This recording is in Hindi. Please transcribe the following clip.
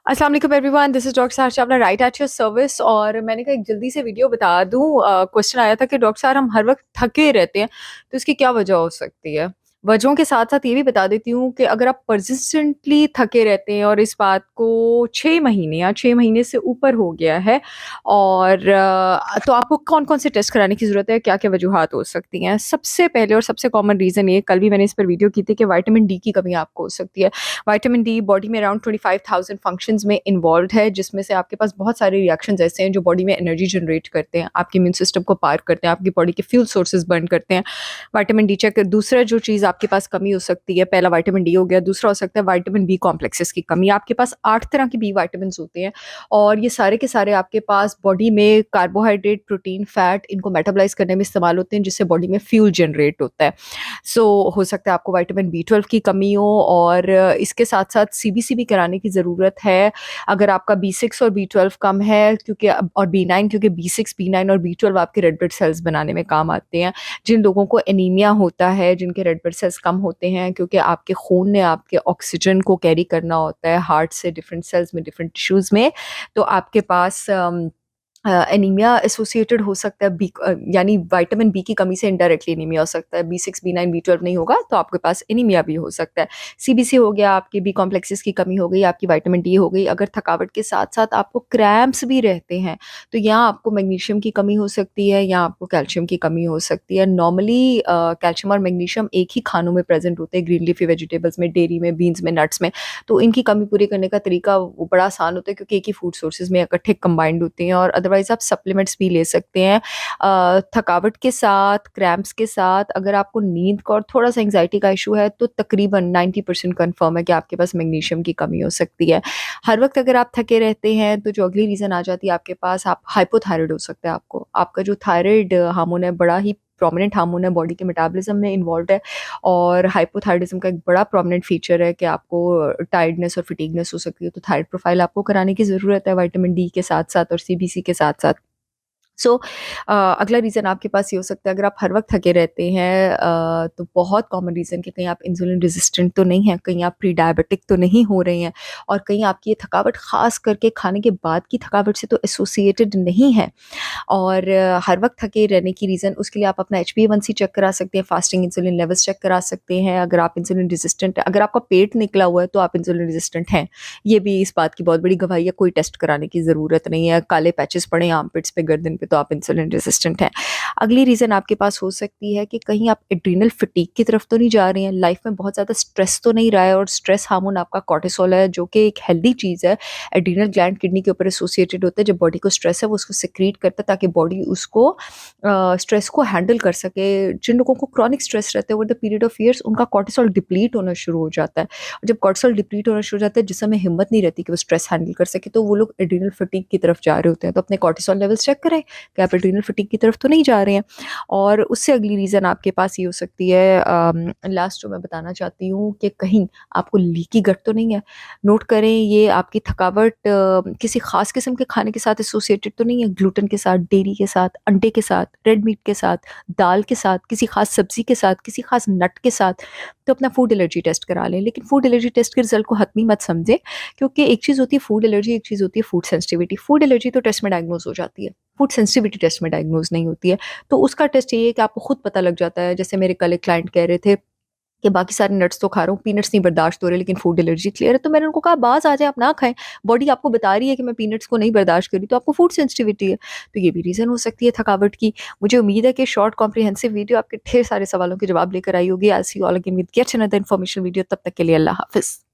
अस्सलाम वालेकुम everyone, this is doctor Sahar Chawla right at your service. और मैंने कहा एक जल्दी से वीडियो बता दूँ। क्वेश्चन आया था कि डॉक्टर साहब हम हर वक़्त थके रहते हैं, तो इसकी क्या वजह हो सकती है? वजहों के साथ-साथ ये भी बता देती हूँ कि अगर आप पर्सिस्टेंटली थके रहते हैं और इस बात को 6 महीने या 6 महीने से ऊपर हो गया है और तो आपको कौन-कौन से टेस्ट कराने की ज़रूरत है, क्या-क्या वजूहात हो सकती हैं? सबसे पहले और सबसे कॉमन रीज़न ये कल भी मैंने इस पर वीडियो की थी कि विटामिन डी की कमी आपको हो सकती है। विटामिन डी बॉडी में अराउंड 25,000 फंक्शंस में इन्वॉल्व्ड है, जिसमें से आपके पास बहुत सारे रिएक्शंस ऐसे हैं जो बॉडी में एनर्जी जनरेट करते हैं, आपके इम्यून सिस्टम को पार करते हैं, आपकी बॉडी के फ्यूल सोर्सेज बर्न करते हैं। विटामिन डी चेक दूसरा जो चीज़ आपके पास कमी हो सकती है, पहला विटामिन डी हो गया, दूसरा हो सकता है विटामिन बी कॉम्प्लेक्सेस की कमी। आपके पास 8 तरह के बी विटामिन्स होते हैं और ये सारे के सारे आपके पास बॉडी में कार्बोहाइड्रेट, प्रोटीन, फैट इनको मेटाबोलाइज़ करने में इस्तेमाल होते हैं, जिससे बॉडी में फ्यूल जनरेट होता है। सो हो सकता है आपको विटामिन बी 12 की कमी हो और इसके साथ-साथ सीबीसी भी कराने की ज़रूरत है। अगर आपका बी 6 और बी 12 कम है क्योंकि और बी 9 क्योंकि बी 6, बी 9 और बी 12 आपके रेड ब्लड सेल्स बनाने में काम आते हैं। जिन लोगों को एनीमिया होता है, जिनके रेड ब्लड सेल्स कम होते हैं क्योंकि आपके खून ने आपके ऑक्सीजन को कैरी करना होता है हार्ट से डिफरेंट सेल्स में, डिफरेंट टिश्यूज़ में, तो आपके पास एनीमिया एसोसिएटेड हो सकता है यानी विटामिन बी की कमी से इनडायरेक्टली एनीमिया हो सकता है। बी 6, बी 9, बी 12 नहीं होगा तो आपके पास एनीमिया भी हो सकता है। सीबीसी हो गया, आपकी बी कॉम्प्लेक्सेस की कमी हो गई, आपकी विटामिन डी हो गई। अगर थकावट के साथ-साथ आपको क्रैम्प्स भी रहते हैं, तो यहाँ आपको मैग्नीशियम की कमी हो सकती है या आपको कैल्शियम की कमी हो सकती है। नॉर्मली कैल्शियम और मैग्नीशियम एक ही खानों में प्रेज़ेंट होते हैं, ग्रीन लीफी वेजिटेबल्स में, डेयरी में, बीन्स में, नट्स में। तो इनकी कमी पूरी करने का तरीका वो बड़ा आसान होता है क्योंकि एक ही फूड सोर्सेज़ में इकट्ठे कंबाइंड होते हैं और अदरवाइज़ आप सप्लीमेंट्स भी ले सकते हैं। थकावट के साथ, क्रैम्प्स के साथ अगर आपको नींद का और थोड़ा-सा एंग्ज़ायटी का इश्यू है तो तकरीबन 90% कन्फर्म है कि आपके पास मैग्नीशियम की कमी हो सकती है। हर वक़्त अगर आप थके रहते हैं तो जो अगली रीज़न आ जाती है आपके पास, आप हाइपोथायरॉइड हो सकता है आपको। आपका जो थायराइड हार्मोन है बड़ा ही प्रोमिनेंट हार्मोन है, बॉडी के मेटाबॉलिज़्म में इन्वॉल्व्ड है और हाइपोथायरॉइडिज़्म का एक बड़ा प्रोमिनेंट फीचर है कि आपको टायर्डनेस और फटीगनेस हो सकती है। तो थायराइड प्रोफाइल आपको कराने की ज़रूरत है विटामिन डी के साथ-साथ और सीबीसी के साथ-साथ। सो अगला रीज़न आपके पास ये हो सकता है अगर आप हर वक़्त थके रहते हैं, तो बहुत कॉमन रीज़न कि कहीं आप इंसुलिन रेज़िस्टेंट तो नहीं हैं, कहीं आप प्री डायबिटिक तो नहीं हो रहे हैं और कहीं आपकी ये थकावट ख़ास करके खाने के बाद की थकावट से तो एसोसिएटेड नहीं है। और हर वक़्त थके रहने की रीज़न उसके लिए आप अपना HbA1c चेक करा सकते हैं, फास्टिंग इंसुलिन लेवल्स चेक करा सकते हैं। अगर आप इंसुलिन रेज़िस्टेंट अगर आपका पेट निकला हुआ है तो आप इंसुलिन रेज़िस्टेंट हैं। ये भी इस बात की बहुत बड़ी गवाही है, कोई टेस्ट कराने की ज़रूरत नहीं है। काले पैचेस पड़े हैं आर्मपिट्स पे, गर्दन पे तो आप इंसुलिन रेज़िस्टेंट हैं। अगली रीज़न आपके पास हो सकती है कि कहीं आप एड्रीनल फटीग की तरफ तो नहीं जा रहे हैं, लाइफ़ में बहुत ज़्यादा स्ट्रेस तो नहीं रहा है और स्ट्रेस हार्मोन आपका कॉर्टिसोल है जो कि एक हेल्दी चीज़ है। एड्रीनल ग्लैंड किडनी के ऊपर एसोसिएटेड होता है, जब बॉडी को स्ट्रेस है वो उसको सिक्रीट करता है ताकि बॉडी उसको स्ट्रेस को हैंडल कर सके। जिन लोगों को क्रॉनिक स्ट्रेस रहता है over the period of years उनका कॉर्टिसोल डिप्लीट होना शुरू हो जाता है और जब कॉर्टिसोल डिप्लीट होना शुरू हो जाता है जिसमें में हिम्मत नहीं रहती कि वो स्ट्रेस हैंडल कर सके, तो वो लोग एड्रीनल फटीग की तरफ जा रहे होते हैं। तो अपने कॉर्टिसोल लेवल्स चेक करें कि आप एड्रीनल फटीग की तरफ तो नहीं जा रहे हैं। और उससे अगली रीज़न आपके पास ये हो सकती है, लास्ट जो मैं बताना चाहती हूँ कि कहीं आपको लीकी गट तो नहीं है। नोट करें ये आपकी थकावट किसी ख़ास किस्म के खाने के साथ एसोसिएटेड तो नहीं है, ग्लूटेन के साथ, डेयरी के साथ, अंडे के साथ, रेड मीट के साथ, दाल के साथ, किसी ख़ास सब्ज़ी के साथ, किसी ख़ास नट के साथ, तो अपना फूड एलर्जी टेस्ट करा लें। लेकिन फूड एलर्जी टेस्ट के रिज़ल्ट को हतमी मत समझें क्योंकि एक चीज़ होती है फूड एलर्जी, एक चीज़ होती है फूड सेंसिटिविटी। फूड एलर्जी तो टेस्ट में डायग्नोज़ हो जाती है, फूड सेंसिटिविटी टेस्ट में डायग्नोज़ नहीं होती है। तो उसका टेस्ट ये है कि आपको खुद पता लग जाता है। जैसे मेरे कल एक क्लाइंट कह रहे थे कि बाकी सारे नट्स तो खा रहा हूँ, पीनट्स नहीं बर्दाश्त हो रहे लेकिन फूड एलर्जी क्लियर है। तो मैंने उनको कहा बाज़ आ जाए, आप ना खाएँ। बॉडी आपको बता रही है कि मैं पीनट्स को नहीं बर्दाश्त कर रही, तो आपको फूड सेंसिटिविटी है। तो ये भी रीज़न हो सकती है थकावट की। मुझे उम्मीद है कि शॉर्ट कॉम्प्रिहेंसिव वीडियो आपके ढेर सारे सवालों के जवाब लेकर आई होगी। I will see you all again with yet another information video. तब तक के लिए अल्लाह हाफ़िज़।